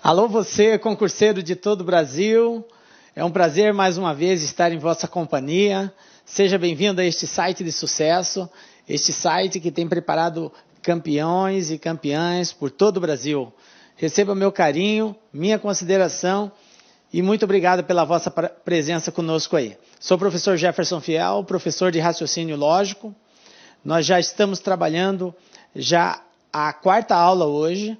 Alô você, concurseiro de todo o Brasil, é um prazer mais uma vez estar em vossa companhia. Seja bem-vindo a este site de sucesso, este site que tem preparado campeões e campeãs por todo o Brasil. Receba meu carinho, minha consideração e muito obrigado pela vossa presença conosco aí. Sou o professor Jefferson Fiel, professor de raciocínio lógico. Nós já estamos trabalhando a quarta aula hoje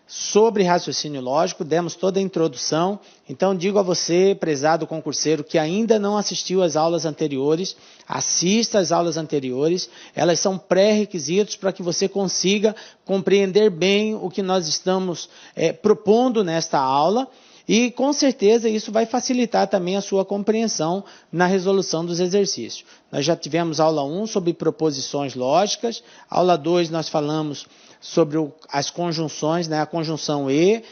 sobre raciocínio lógico, demos toda a introdução. Então digo a você, prezado concurseiro, que ainda não assistiu às aulas anteriores, assista às aulas anteriores, elas são pré-requisitos para que você consiga compreender bem o que nós estamos propondo nesta aula, e com certeza isso vai facilitar também a sua compreensão na resolução dos exercícios. Nós já tivemos aula 1 sobre proposições lógicas, aula 2 nós falamos sobre as conjunções, né? A conjunção e,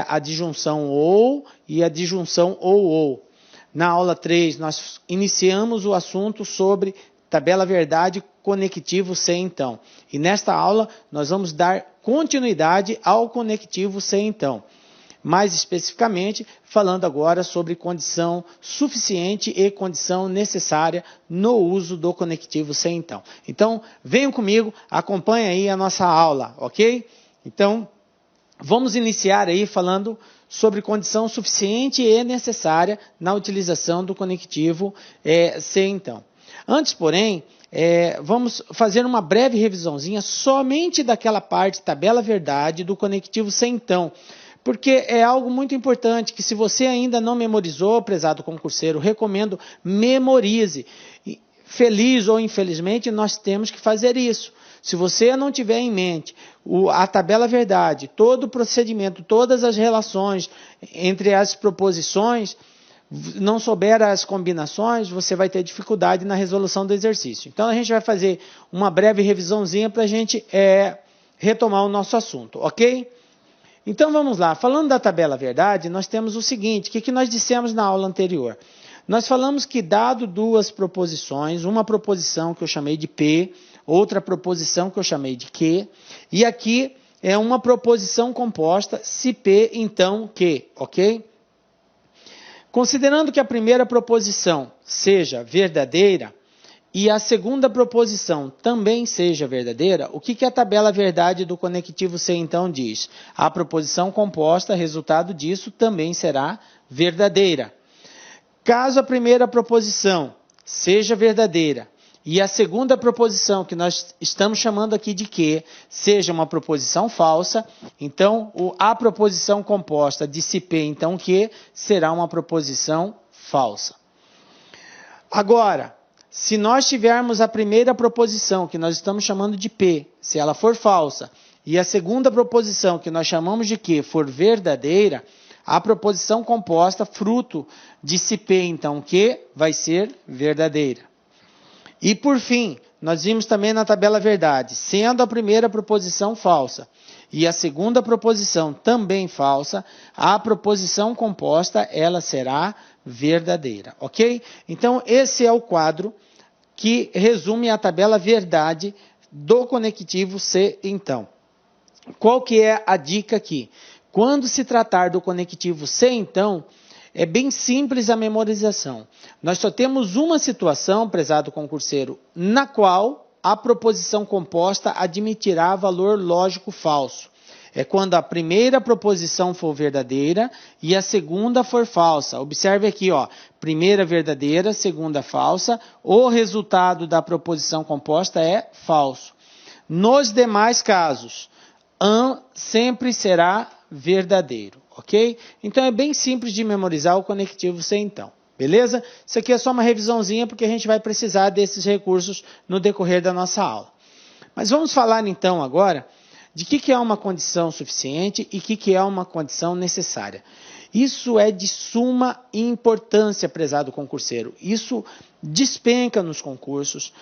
a disjunção ou e a disjunção ou. Na aula 3 nós iniciamos o assunto sobre tabela verdade conectivo se então. E nesta aula nós vamos dar continuidade ao conectivo se então. Mais especificamente, falando agora sobre condição suficiente e condição necessária no uso do conectivo se então. Então, venham comigo, acompanhem aí a nossa aula, ok? Então, vamos iniciar aí falando sobre condição suficiente e necessária na utilização do conectivo se então. Antes, porém, vamos fazer uma breve revisãozinha somente daquela parte tabela verdade do conectivo se então. Porque é algo muito importante que, se você ainda não memorizou, prezado concurseiro, recomendo, memorize. Feliz ou infelizmente, nós temos que fazer isso. Se você não tiver em mente a tabela verdade, todo o procedimento, todas as relações entre as proposições, não souber as combinações, você vai ter dificuldade na resolução do exercício. Então, a gente vai fazer uma breve revisãozinha para a gente retomar o nosso assunto, ok? Então vamos lá, falando da tabela verdade, nós temos o seguinte, o que nós dissemos na aula anterior? Nós falamos que dado duas proposições, uma proposição que eu chamei de P, outra proposição que eu chamei de Q, e aqui é uma proposição composta, se P, então Q, ok? Considerando que a primeira proposição seja verdadeira, e a segunda proposição também seja verdadeira, o que a tabela verdade do conectivo se então diz? A proposição composta, resultado disso, também será verdadeira. Caso a primeira proposição seja verdadeira e a segunda proposição, que nós estamos chamando aqui de que, seja uma proposição falsa, então a proposição composta de se P, então que, será uma proposição falsa. Agora, se nós tivermos a primeira proposição, que nós estamos chamando de P, se ela for falsa, e a segunda proposição, que nós chamamos de Q, for verdadeira, a proposição composta, fruto de se P, então Q, vai ser verdadeira. E por fim, nós vimos também na tabela verdade, sendo a primeira proposição falsa e a segunda proposição também falsa, a proposição composta, ela será verdadeira, ok? Então, esse é o quadro que resume a tabela verdade do conectivo se então. Qual que é a dica aqui? Quando se tratar do conectivo se então, é bem simples a memorização. Nós só temos uma situação, prezado concurseiro, na qual a proposição composta admitirá valor lógico falso. É quando a primeira proposição for verdadeira e a segunda for falsa. Observe aqui, ó, primeira verdadeira, segunda falsa. O resultado da proposição composta é falso. Nos demais casos, sempre será verdadeiro, ok? Então é bem simples de memorizar o conectivo se então. Beleza? Isso aqui é só uma revisãozinha porque a gente vai precisar desses recursos no decorrer da nossa aula. Mas vamos falar então agora de que é uma condição suficiente e que é uma condição necessária. Isso é de suma importância, prezado concurseiro. Isso despenca nos concursos,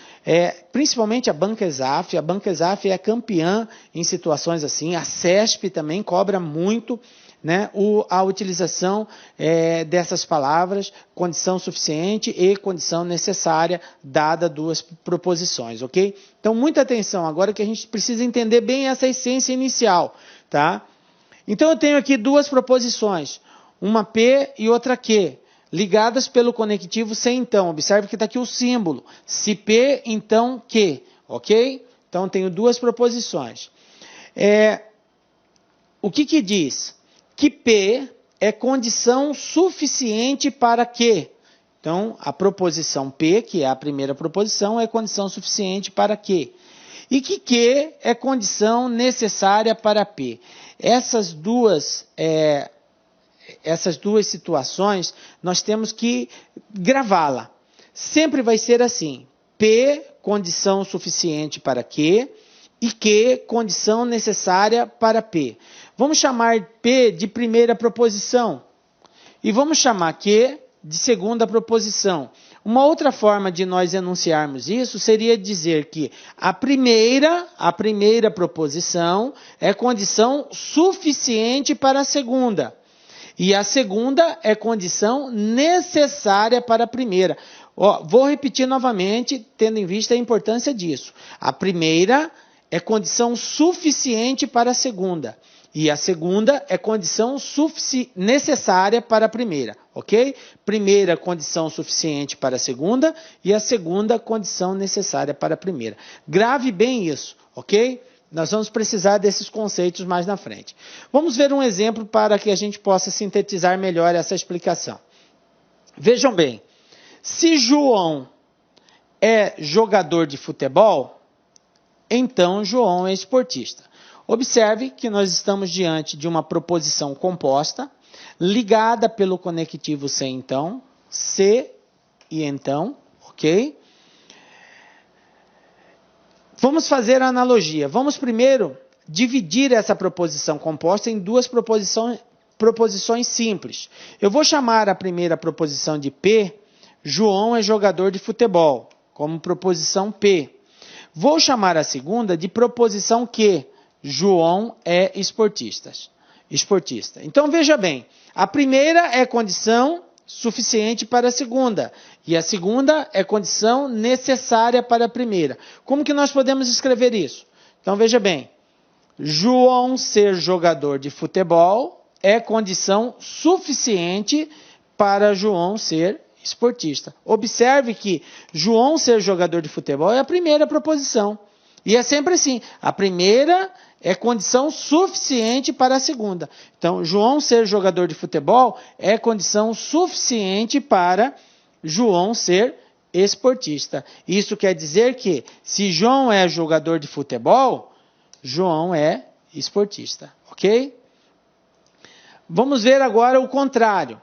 principalmente a Banca Exaf. A Banca Exaf é campeã em situações assim. A CESP também cobra muito, né, a utilização dessas palavras, condição suficiente e condição necessária, dada duas proposições, ok? Então, muita atenção agora que a gente precisa entender bem essa essência inicial, tá? Então eu tenho aqui duas proposições, uma P e outra Q, ligadas pelo conectivo se então. Observe que está aqui o símbolo, se P, então Q, ok? Então eu tenho duas proposições. O que diz? Que P é condição suficiente para Q. Então, a proposição P, que é a primeira proposição, é condição suficiente para Q. E que Q é condição necessária para P. Essas duas situações, nós temos que gravá-la. Sempre vai ser assim. P, condição suficiente para Q, e Q, condição necessária para P. Vamos chamar P de primeira proposição. E vamos chamar Q de segunda proposição. Uma outra forma de nós enunciarmos isso seria dizer que a primeira proposição é condição suficiente para a segunda. E a segunda é condição necessária para a primeira. Vou repetir novamente, tendo em vista a importância disso. A primeira é condição suficiente para a segunda. E a segunda é condição necessária para a primeira, ok? Primeira condição suficiente para a segunda e a segunda condição necessária para a primeira. Grave bem isso, ok? Nós vamos precisar desses conceitos mais na frente. Vamos ver um exemplo para que a gente possa sintetizar melhor essa explicação. Vejam bem, se João é jogador de futebol, então João é esportista. Observe que nós estamos diante de uma proposição composta, ligada pelo conectivo se então, se e então, ok? Vamos fazer a analogia. Vamos primeiro dividir essa proposição composta em duas proposições simples. Eu vou chamar a primeira proposição de P, João é jogador de futebol, como proposição P. Vou chamar a segunda de proposição Q, João é esportista. Então, veja bem, a primeira é condição suficiente para a segunda, e a segunda é condição necessária para a primeira. Como que nós podemos escrever isso? Então, veja bem, João ser jogador de futebol é condição suficiente para João ser esportista. Observe que João ser jogador de futebol é a primeira proposição. E é sempre assim, a primeira é condição suficiente para a segunda. Então, João ser jogador de futebol é condição suficiente para João ser esportista. Isso quer dizer que, se João é jogador de futebol, João é esportista, ok? Vamos ver agora o contrário.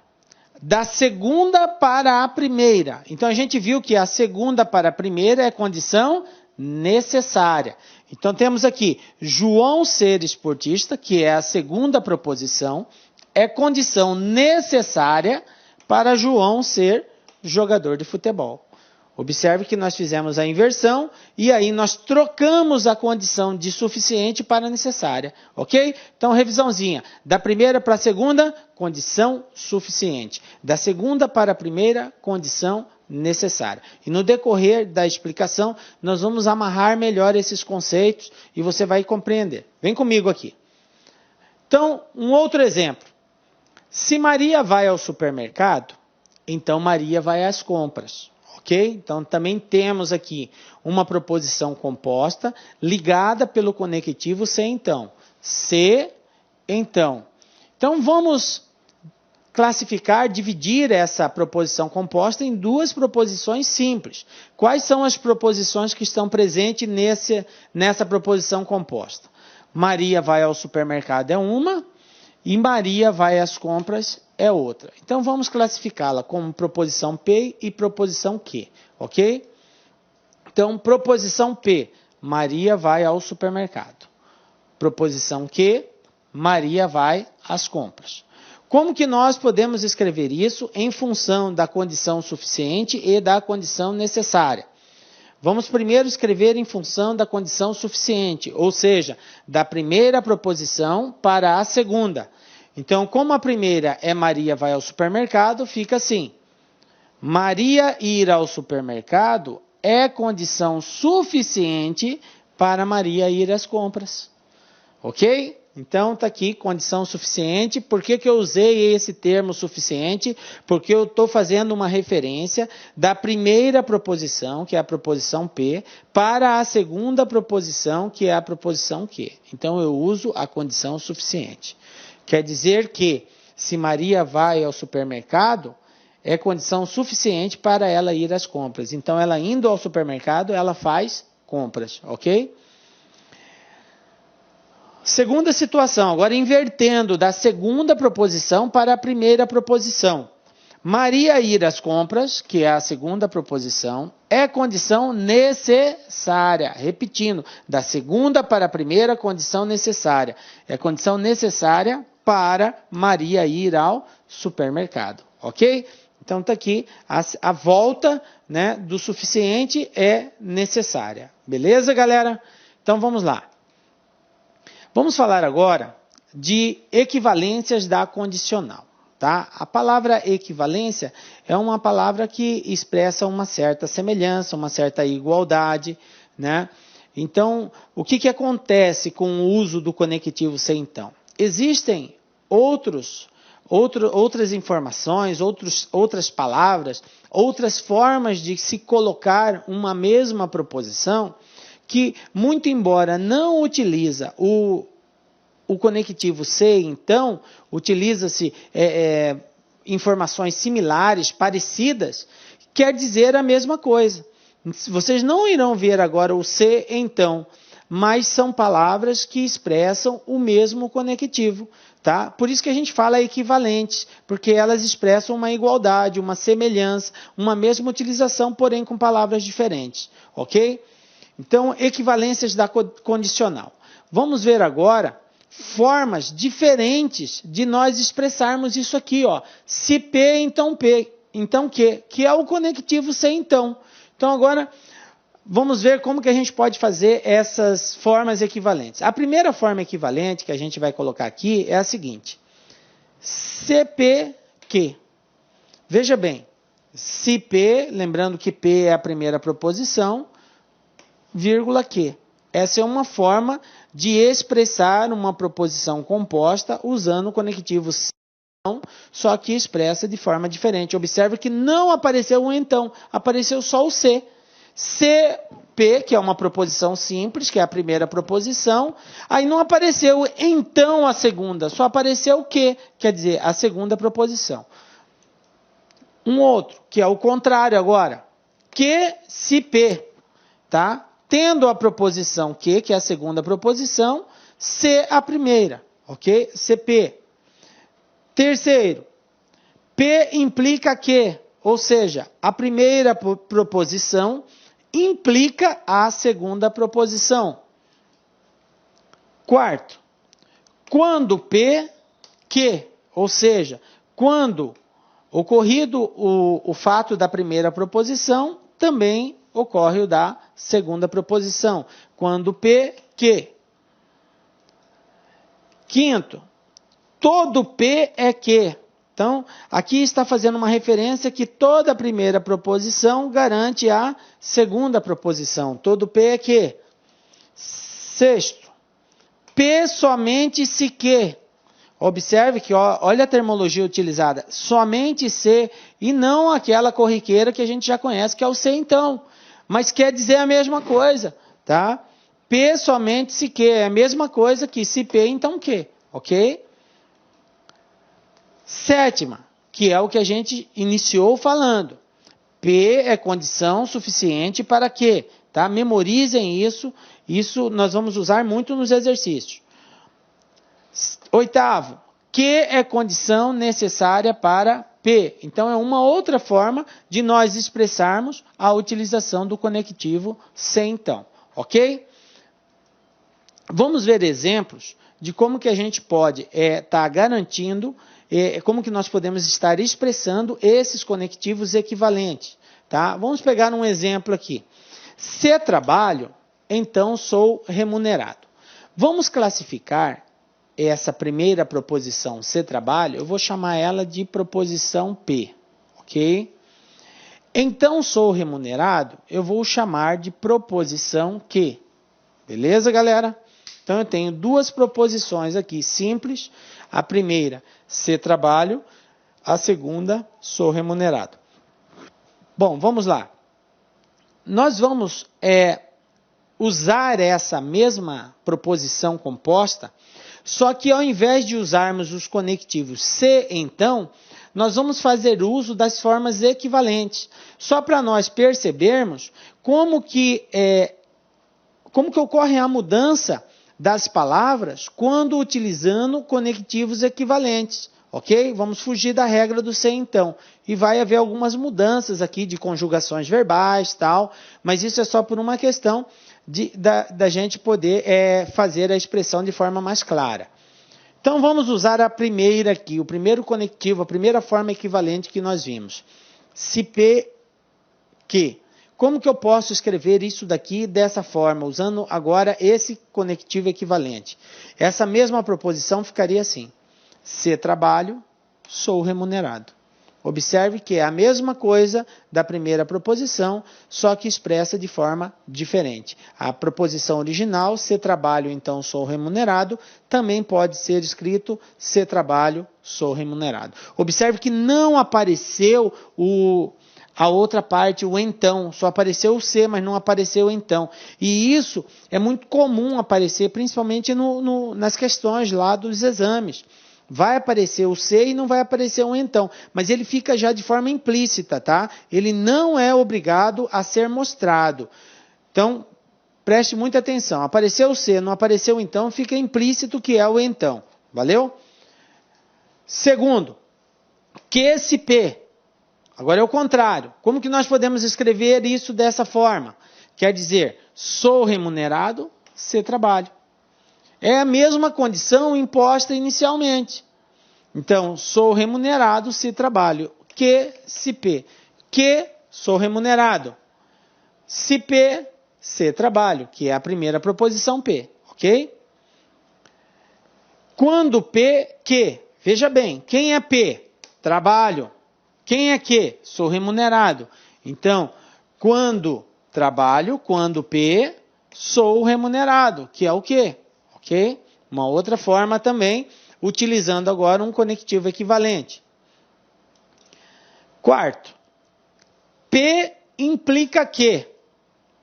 Da segunda para a primeira. Então, a gente viu que a segunda para a primeira é condição necessária. Então, temos aqui, João ser esportista, que é a segunda proposição, é condição necessária para João ser jogador de futebol. Observe que nós fizemos a inversão e aí nós trocamos a condição de suficiente para necessária, ok? Então, revisãozinha. Da primeira para a segunda, condição suficiente. Da segunda para a primeira, condição necessária. E no decorrer da explicação, nós vamos amarrar melhor esses conceitos e você vai compreender. Vem comigo aqui. Então, um outro exemplo. Se Maria vai ao supermercado, então Maria vai às compras. Ok? Então, também temos aqui uma proposição composta ligada pelo conectivo se então. Se, então. Então, vamos classificar, dividir essa proposição composta em duas proposições simples. Quais são as proposições que estão presentes nessa proposição composta? Maria vai ao supermercado é uma e Maria vai às compras é outra. Então, vamos classificá-la como proposição P e proposição Q, ok? Então, proposição P, Maria vai ao supermercado. Proposição Q, Maria vai às compras. Como que nós podemos escrever isso em função da condição suficiente e da condição necessária? Vamos primeiro escrever em função da condição suficiente, ou seja, da primeira proposição para a segunda. Então, como a primeira é Maria vai ao supermercado, fica assim. Maria ir ao supermercado é condição suficiente para Maria ir às compras. Ok? Então, está aqui, condição suficiente. Por que eu usei esse termo suficiente? Porque eu estou fazendo uma referência da primeira proposição, que é a proposição P, para a segunda proposição, que é a proposição Q. Então, eu uso a condição suficiente. Quer dizer que, se Maria vai ao supermercado, é condição suficiente para ela ir às compras. Então, ela indo ao supermercado, ela faz compras, ok? Segunda situação, agora invertendo da segunda proposição para a primeira proposição. Maria ir às compras, que é a segunda proposição, é condição necessária. Repetindo, da segunda para a primeira, condição necessária. É condição necessária para Maria ir ao supermercado, ok? Então está aqui, a volta, né, do suficiente é necessária. Beleza, galera? Então vamos lá. Vamos falar agora de equivalências da condicional. Tá? A palavra equivalência é uma palavra que expressa uma certa semelhança, uma certa igualdade, né? Então, o que acontece com o uso do conectivo se então? Existem outras informações, outras palavras, outras formas de se colocar uma mesma proposição que, muito embora não utiliza o conectivo se, então, utiliza-se informações similares, parecidas, quer dizer a mesma coisa. Vocês não irão ver agora o se, então, mas são palavras que expressam o mesmo conectivo. Tá? Por isso que a gente fala equivalentes, porque elas expressam uma igualdade, uma semelhança, uma mesma utilização, porém com palavras diferentes. Ok? Então, equivalências da condicional. Vamos ver agora formas diferentes de nós expressarmos isso aqui, ó. Se P, então P. Então Q, que é o conectivo se então. Então agora vamos ver como que a gente pode fazer essas formas equivalentes. A primeira forma equivalente que a gente vai colocar aqui é a seguinte. CP-Q. Veja bem, se P, lembrando que P é a primeira proposição, vírgula Q. Essa é uma forma de expressar uma proposição composta usando o conectivo se, só que expressa de forma diferente. Observe que não apareceu o então, apareceu só o se. CP, que é uma proposição simples, que é a primeira proposição, aí não apareceu então a segunda, só apareceu o que, quer dizer, a segunda proposição. Um outro, que é o contrário agora, que se P, tá? Tendo a proposição que é a segunda proposição, se a primeira, ok? CP. Terceiro, P implica que, ou seja, a primeira proposição implica a segunda proposição. Quarto, quando P, que, ou seja, quando ocorrido o fato da primeira proposição, também ocorre o da segunda proposição. Quando P, que. Quinto, todo P é que. Então, aqui está fazendo uma referência que toda primeira proposição garante a segunda proposição. Todo P é que. Sexto, P somente se que. Observe que, olha a terminologia utilizada, somente se e não aquela corriqueira que a gente já conhece, que é o se então. Mas quer dizer a mesma coisa, tá? P somente se que, é a mesma coisa que se P, então que, ok? Sétima, que é o que a gente iniciou falando. P é condição suficiente para que, tá? Memorizem isso, isso nós vamos usar muito nos exercícios. Oitavo, que é condição necessária para P. Então, é uma outra forma de nós expressarmos a utilização do conectivo se então, ok? Vamos ver exemplos de como que a gente pode estar garantindo, como que nós podemos estar expressando esses conectivos equivalentes, tá? Vamos pegar um exemplo aqui. Se trabalho, então sou remunerado. Vamos classificar essa primeira proposição, se trabalho, eu vou chamar ela de proposição P, ok? Então, sou remunerado, eu vou chamar de proposição Q. Beleza, galera? Então, Então, eu tenho duas proposições aqui simples. A primeira, se trabalho. A segunda, sou remunerado. Bom, vamos lá. Nós vamos usar essa mesma proposição composta, só que ao invés de usarmos os conectivos se, então, nós vamos fazer uso das formas equivalentes. Só para nós percebermos como que ocorre a mudança das palavras quando utilizando conectivos equivalentes. Ok? Vamos fugir da regra do se então. E vai haver algumas mudanças aqui de conjugações verbais, tal, mas isso é só por uma questão da gente poder fazer a expressão de forma mais clara. Então vamos usar a primeira aqui, o primeiro conectivo, a primeira forma equivalente que nós vimos. Se P, que. Como que eu posso escrever isso daqui dessa forma, usando agora esse conectivo equivalente? Essa mesma proposição ficaria assim. Se trabalho, sou remunerado. Observe que é a mesma coisa da primeira proposição, só que expressa de forma diferente. A proposição original, se trabalho, então sou remunerado, também pode ser escrito se trabalho, sou remunerado. Observe que não apareceu a outra parte, o então, só apareceu o se, mas não apareceu o então. E isso é muito comum aparecer, principalmente nas questões lá dos exames. Vai aparecer o se e não vai aparecer o então, mas ele fica já de forma implícita, tá? Ele não é obrigado a ser mostrado. Então, preste muita atenção. Apareceu o se, não apareceu o então, fica implícito que é o então. Valeu? Segundo, que se P. Agora é o contrário. Como que nós podemos escrever isso dessa forma? Quer dizer, sou remunerado se trabalho. É a mesma condição imposta inicialmente. Então, sou remunerado se trabalho. Que se P. Que sou remunerado. Se P, se trabalho, que é a primeira proposição P. Ok? Quando P, que. Veja bem, quem é P? Trabalho. Quem é que? Sou remunerado. Então, quando trabalho, quando P, sou remunerado, que é o quê? Ok? Uma outra forma também, utilizando agora um conectivo equivalente. Quarto, P implica que.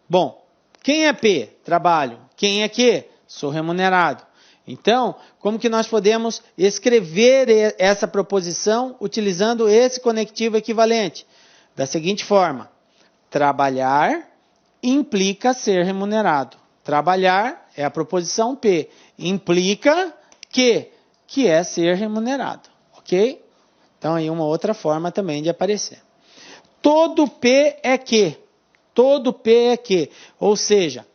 Bom, quem é P? Trabalho. Quem é que? Sou remunerado. Então, como que nós podemos escrever essa proposição utilizando esse conectivo equivalente? Da seguinte forma, trabalhar implica ser remunerado. Trabalhar é a proposição P. Implica que é ser remunerado. Ok? Então, aí uma outra forma também de aparecer. Todo P é que. Todo P é que. Ou seja,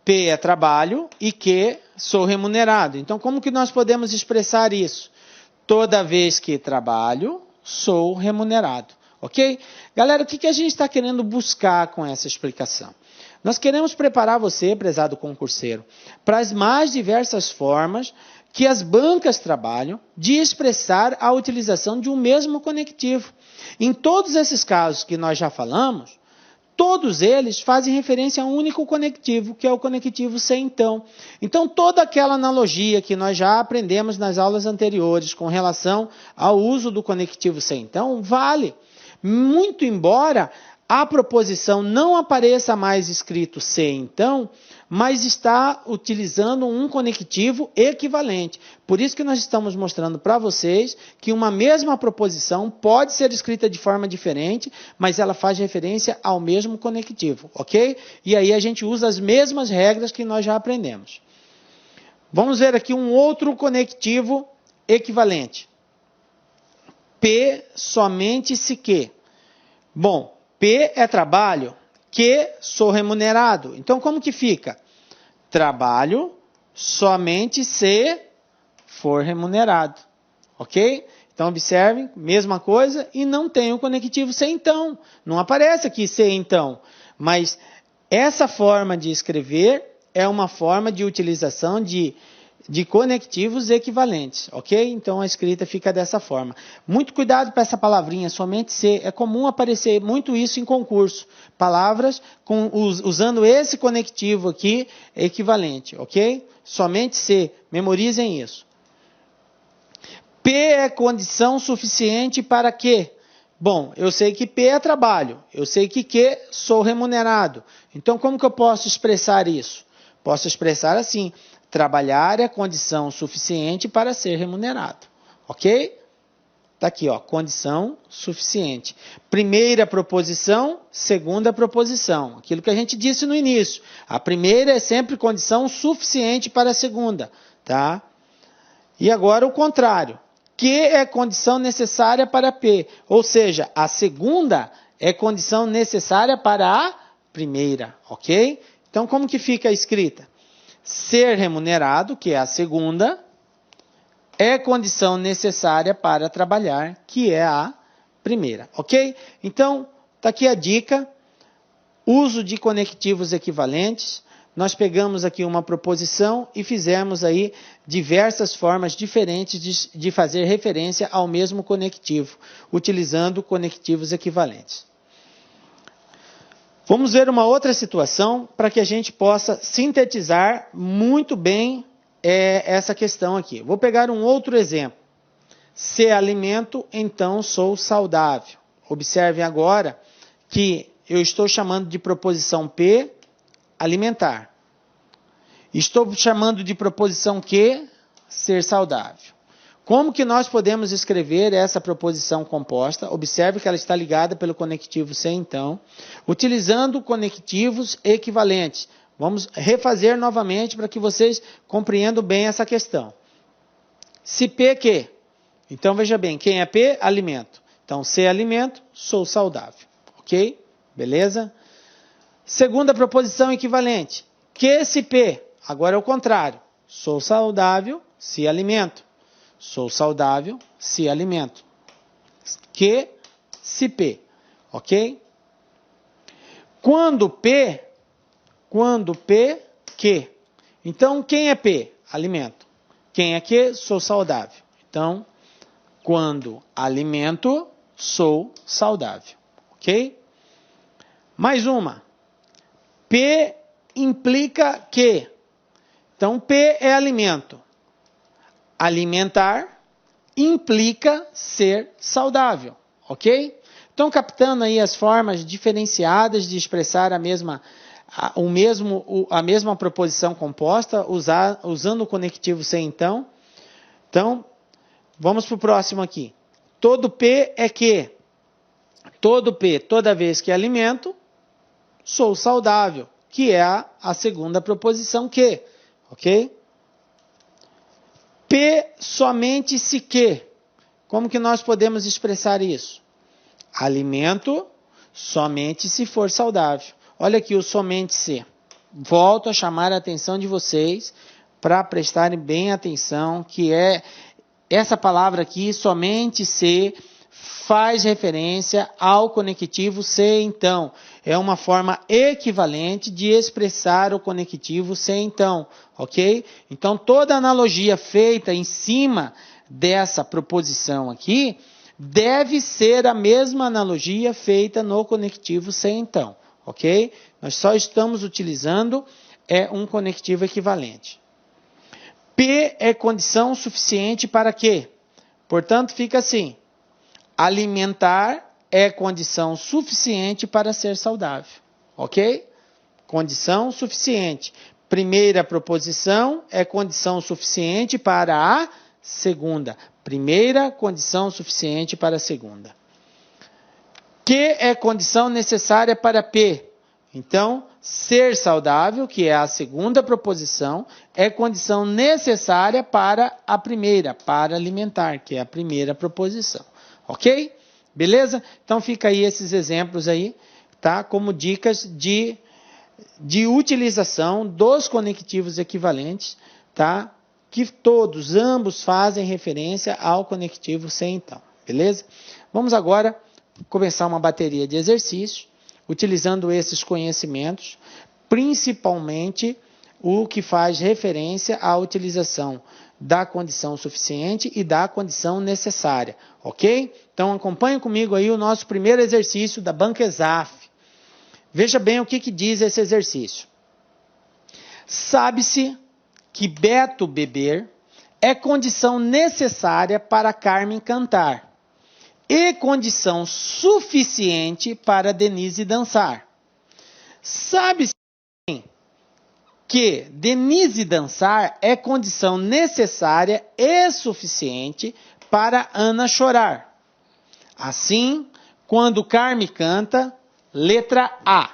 P é trabalho e que sou remunerado. Então, como que nós podemos expressar isso? Toda vez que trabalho, sou remunerado. Ok? Galera, o que a gente está querendo buscar com essa explicação? Nós queremos preparar você, prezado concurseiro, para as mais diversas formas que as bancas trabalham de expressar a utilização de um mesmo conectivo. Em todos esses casos que nós já falamos, todos eles fazem referência a um único conectivo, que é o conectivo se então. Então, toda aquela analogia que nós já aprendemos nas aulas anteriores com relação ao uso do conectivo se então, vale. Muito embora a proposição não apareça mais escrito se então, mas está utilizando um conectivo equivalente. Por isso que nós estamos mostrando para vocês que uma mesma proposição pode ser escrita de forma diferente, mas ela faz referência ao mesmo conectivo, ok? E aí a gente usa as mesmas regras que nós já aprendemos. Vamos ver aqui um outro conectivo equivalente. P somente se que. Bom, P é trabalho, que sou remunerado. Então, como que fica? Trabalho somente se for remunerado. Ok? Então, observem, mesma coisa, e não tem o conectivo se então. Não aparece aqui se então. Mas essa forma de escrever é uma forma de utilização de de conectivos equivalentes, ok? Então a escrita fica dessa forma. Muito cuidado para essa palavrinha, somente se. É comum aparecer muito isso em concurso. Palavras usando esse conectivo aqui equivalente, ok? Somente se. Memorizem isso. P é condição suficiente para quê? Bom, eu sei que P é trabalho, eu sei que Q sou remunerado. Então como que eu posso expressar isso? Posso expressar assim: trabalhar é condição suficiente para ser remunerado. Ok? Está aqui, ó, condição suficiente. Primeira proposição, segunda proposição. Aquilo que a gente disse no início. A primeira é sempre condição suficiente para a segunda. Tá? E agora o contrário. Q é condição necessária para P. Ou seja, a segunda é condição necessária para a primeira. Ok? Então como que fica a escrita? Ser remunerado, que é a segunda, é condição necessária para trabalhar, que é a primeira, ok? Então, está aqui a dica, uso de conectivos equivalentes. Nós pegamos aqui uma proposição e fizemos aí diversas formas diferentes de fazer referência ao mesmo conectivo, utilizando conectivos equivalentes. Vamos ver uma outra situação para que a gente possa sintetizar muito bem essa questão aqui. Vou pegar um outro exemplo. Se alimento, então sou saudável. Observem agora que eu estou chamando de proposição P, alimentar. Estou chamando de proposição Q, ser saudável. Como que nós podemos escrever essa proposição composta? Observe que ela está ligada pelo conectivo se, então, utilizando conectivos equivalentes. Vamos refazer novamente para que vocês compreendam bem essa questão. Se P, Q. Então, veja bem, quem é P? Alimento. Então, se alimento, sou saudável. Ok? Beleza? Segunda proposição equivalente. Q, se P. Agora é o contrário. Sou saudável, se alimento. Sou saudável, se alimento. Q, se P. Ok? Quando P, Q. Então, quem é P? Alimento. Quem é Q? Sou saudável. Então, quando alimento, sou saudável. Ok? Mais uma. P implica Q. Então, P é alimento. Alimentar implica ser saudável, ok? Estão captando aí as formas diferenciadas de expressar a mesma proposição composta, usando o conectivo se, então. Então, vamos para o próximo aqui. Todo P é Q. Todo P, toda vez que alimento, sou saudável, que é a segunda proposição Q, ok? P somente se Q. Como que nós podemos expressar isso? Alimento somente se for saudável. Olha aqui o somente se. Volto a chamar a atenção de vocês para prestarem bem atenção, que é essa palavra aqui, somente se, faz referência ao conectivo se, então. É uma forma equivalente de expressar o conectivo se, então. Ok? Então, toda analogia feita em cima dessa proposição aqui deve ser a mesma analogia feita no conectivo se, então. Ok? Nós só estamos utilizando um conectivo equivalente. P é condição suficiente para quê? Portanto, fica assim. Alimentar é condição suficiente para ser saudável. Ok? Condição suficiente. Primeira proposição é condição suficiente para a segunda. Primeira condição suficiente para a segunda. Q é condição necessária para P. Então, ser saudável, que é a segunda proposição, é condição necessária para a primeira, para alimentar, que é a primeira proposição. Ok? Beleza? Então, fica aí esses exemplos aí, tá? Como dicas de utilização dos conectivos equivalentes, tá? Que ambos fazem referência ao conectivo se, então. Beleza? Vamos agora começar uma bateria de exercícios, utilizando esses conhecimentos, principalmente o que faz referência à utilização da condição suficiente e da condição necessária, ok? Então acompanhe comigo aí o nosso primeiro exercício da Banca Exaf. Veja bem o que diz esse exercício. Sabe-se que Beto beber é condição necessária para Carmen cantar e condição suficiente para Denise dançar. Sabe-se que Denise dançar é condição necessária e suficiente para Ana chorar. Assim, quando Carmen canta, letra A.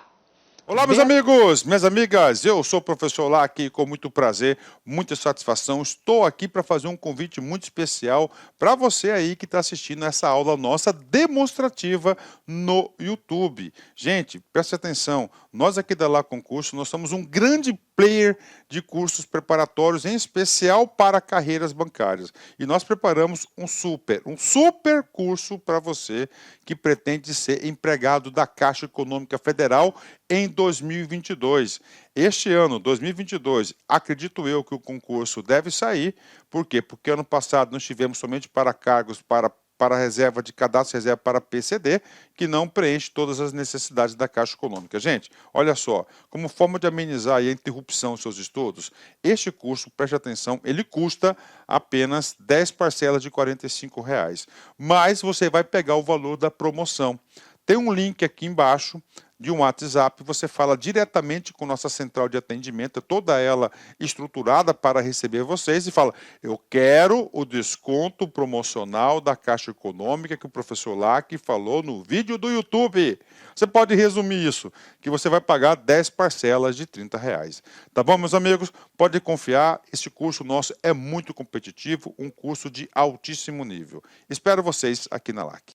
Olá, meus amigos, minhas amigas, eu sou o professor Lac, com muito prazer, muita satisfação, estou aqui para fazer um convite muito especial para você aí que está assistindo essa aula nossa demonstrativa no YouTube. Gente, preste atenção, nós aqui da Lá Concurso, nós somos um grande player de cursos preparatórios, em especial para carreiras bancárias. E nós preparamos um super curso para você que pretende ser empregado da Caixa Econômica Federal em 2022. Este ano, 2022, acredito eu que o concurso deve sair. Por quê? Porque ano passado nós tivemos somente para cargos para reserva de cadastro, reserva para PCD, que não preenche todas as necessidades da Caixa Econômica. Gente, olha só, como forma de amenizar a interrupção dos seus estudos, este curso, preste atenção, ele custa apenas 10 parcelas de R$ 45, mas você vai pegar o valor da promoção. Tem um link aqui embaixo de um WhatsApp, você fala diretamente com nossa central de atendimento, toda ela estruturada para receber vocês, e fala, eu quero o desconto promocional da Caixa Econômica que o professor Lac falou no vídeo do YouTube. Você pode resumir isso, que você vai pagar 10 parcelas de R$ 30. Tá bom, meus amigos? Pode confiar, este curso nosso é muito competitivo, um curso de altíssimo nível. Espero vocês aqui na Lac.